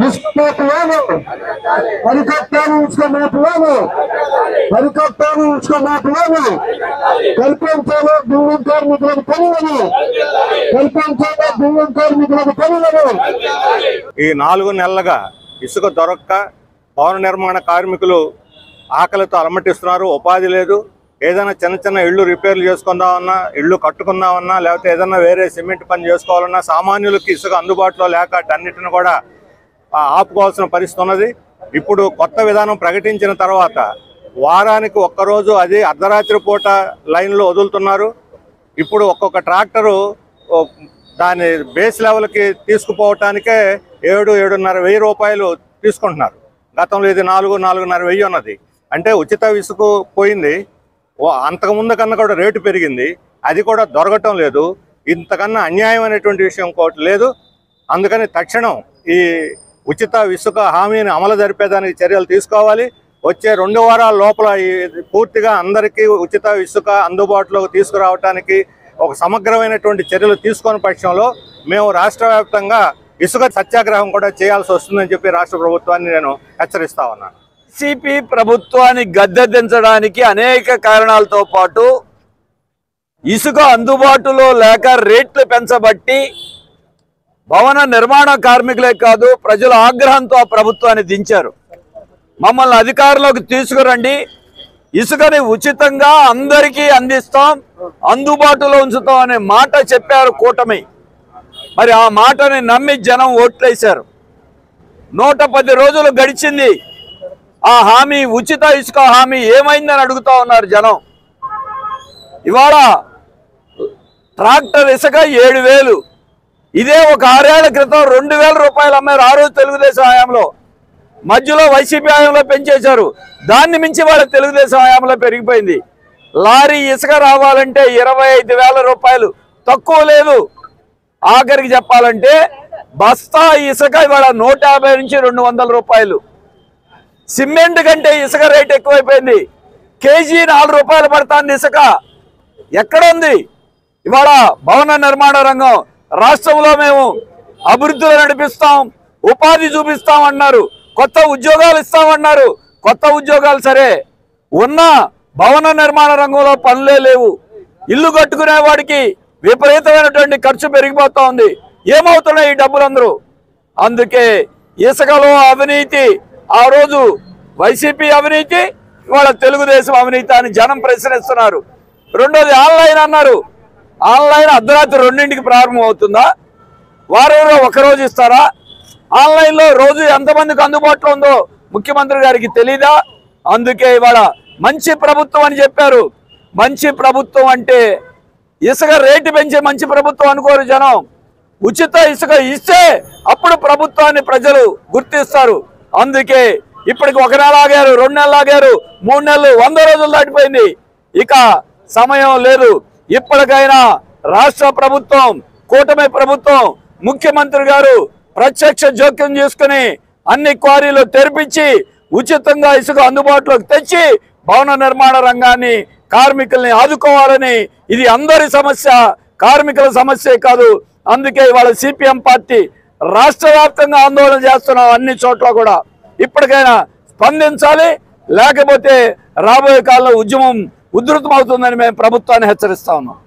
ఇసుక మాఫియాను అరికట్టాలి, ఇసుక మాఫియాను అరికట్టాలి, ఇసుక మాఫియాను కల్పించాలి, బిల్డింగ్ కార్మికులకు పనులను కల్పించాలి, బిల్డింగ్ కార్మికులకు పనులను. ఈ 4 నెలలుగా ఇసుక దొరక్క భవన నిర్మాణ కార్మికులు ఆకలితో అలమటిస్తున్నారు. ఉపాధి లేదు. ఏదైనా చిన్న చిన్న ఇళ్ళు రిపేర్లు చేసుకుందామన్నా, ఇళ్ళు కట్టుకుందామన్నా, లేకపోతే ఏదైనా వేరే సిమెంట్ పని చేసుకోవాలన్నా సామాన్యులకి ఇసుక అందుబాటులో లేక అన్నిటిని కూడా ఆపుకోవాల్సిన పరిస్థితి ఉన్నది. ఇప్పుడు కొత్త విధానం ప్రకటించిన తర్వాత వారానికి ఒక్కరోజు అది అర్ధరాత్రి పూట లైన్లో వదులుతున్నారు. ఇప్పుడు ఒక్కొక్క ట్రాక్టరు దాని బేస్ లెవెల్కి తీసుకుపోవటానికే 7,000-7,500 వెయ్యి రూపాయలు తీసుకుంటున్నారు. గతంలో ఇది 4,000-4,500 వెయ్యి ఉన్నది. అంటే ఉచిత ఇసుక పోయింది. అంతకుముందు కన్నా కూడా రేటు పెరిగింది. అది కూడా దొరకటం లేదు. ఇంతకన్నా అన్యాయం అనేటువంటి విషయం ఇంకోటి లేదు. అందుకని తక్షణం ఈ ఉచిత ఇసుక హామీని అమలు జరిపేదానికి చర్యలు తీసుకోవాలి. వచ్చే 2 వారాల లోపల పూర్తిగా అందరికీ ఉచిత ఇసుక అందుబాటులోకి తీసుకురావడానికి ఒక సమగ్రమైనటువంటి చర్యలు తీసుకునే పక్షంలో మేము రాష్ట్ర వ్యాప్తంగా ఇసుక సత్యాగ్రహం కూడా చేయాల్సి వస్తుందని చెప్పి రాష్ట్ర ప్రభుత్వాన్ని నేను హెచ్చరిస్తా ఉన్నాను. వైసీపీ ప్రభుత్వాన్ని గద్దెదించడానికి అనేక కారణాలతో పాటు ఇసుక అందుబాటులో లేక రేట్లు పెంచబట్టి భవన నిర్మాణ కార్మికులే కాదు ప్రజల ఆగ్రహంతో ఆ ప్రభుత్వాన్ని దించారు. మమ్మల్ని అధికారంలోకి తీసుకురండి, ఇసుకని ఉచితంగా అందరికీ అందిస్తాం, అందుబాటులో ఉంచుతాం అనే మాట చెప్పారు కూటమి. మరి ఆ మాటని నమ్మి జనం ఓట్లేశారు. 110 రోజులు గడిచింది. ఆ హామీ, ఉచిత ఇసుక హామీ ఏమైందని అడుగుతా ఉన్నారు జనం. ఇవాళ ట్రాక్టర్ ఇసుక 7,000. ఇదే ఒక 6 ఏళ్ల క్రితం 2,000 రూపాయలు అమ్మారు. ఆ రోజు తెలుగుదేశం హయాంలో. మధ్యలో వైసీపీ హయాంలో పెంచేశారు. దాన్ని మించి వాళ్ళ తెలుగుదేశం హయాంలో పెరిగిపోయింది. లారీ ఇసుక రావాలంటే 25,000 రూపాయలు, తక్కువ లేదు. ఆఖరికి చెప్పాలంటే బస్తా ఇసుక ఇవాళ 150 నుంచి 200 రూపాయలు. సిమెంట్ కంటే ఇసుక రేట్ ఎక్కువైపోయింది. కేజీ 4 రూపాయలు పడుతుంది ఇసుక. ఎక్కడుంది ఇవాళ భవన నిర్మాణ రంగం? రాష్ట్రంలో మేము అభివృద్ధిలో నడిపిస్తాం, ఉపాధి చూపిస్తాం అన్నారు, కొత్త ఉద్యోగాలు ఇస్తామన్నారు. కొత్త ఉద్యోగాలు సరే, ఉన్న భవన నిర్మాణ రంగంలో పనులే లేవు. ఇల్లు కట్టుకునే వాడికి విపరీతమైనటువంటి ఖర్చు పెరిగిపోతా ఉంది. ఏమవుతున్నాయి ఈ డబ్బులందరూ? అందుకే ఇసుకలో అవినీతి, ఆ రోజు వైసీపీ అవినీతి, ఇవాళ తెలుగుదేశం అవినీతి అని జనం ప్రశ్నిస్తున్నారు. రెండోది ఆన్లైన్ అన్నారు. ఆన్లైన్ అర్ధరాత్రి 2ంటికి ప్రారంభం అవుతుందా? వారంలో ఒకరోజు ఇస్తారా? ఆన్లైన్లో రోజు ఎంతమందికి అందుబాటులో ఉందో ముఖ్యమంత్రి గారికి తెలీదా? అందుకే ఇవాళ మంచి ప్రభుత్వం అని చెప్పారు. మంచి ప్రభుత్వం అంటే ఇసుక రేటు పెంచే మంచి ప్రభుత్వం అనుకోరు జనం. ఉచిత ఇసుక ఇస్తే అప్పుడు ప్రభుత్వాన్ని ప్రజలు గుర్తిస్తారు. అందుకే ఇప్పటికి 1 నెల ఆగారు, 2 నెలలు ఆగారు, 3 నెలలు, 100 రోజులు దాటిపోయింది. ఇక సమయం లేదు. ఇప్పటికైనా రాష్ట్ర ప్రభుత్వం, కూటమి ప్రభుత్వం, ముఖ్యమంత్రి గారు ప్రత్యక్ష జోక్యం చేసుకుని అన్ని క్వారీలు తెరిపించి ఉచితంగా ఇసుక అందుబాటులోకి తెచ్చి భవన నిర్మాణ రంగాన్ని, కార్మికుల్ని ఆదుకోవాలని. ఇది అందరి సమస్య, కార్మికుల సమస్యే కాదు. అందుకే ఇవాళ సిపిఎం పార్టీ రాష్ట్ర వ్యాప్తంగా ఆందోళన చేస్తున్నాం. అన్ని చోట్ల కూడా ఇప్పటికైనా స్పందించాలి, లేకపోతే రాబోయే కాలంలో ఉద్యమం ఉధృతమవుతుందని మేము ప్రభుత్వాన్ని హెచ్చరిస్తా ఉన్నాం.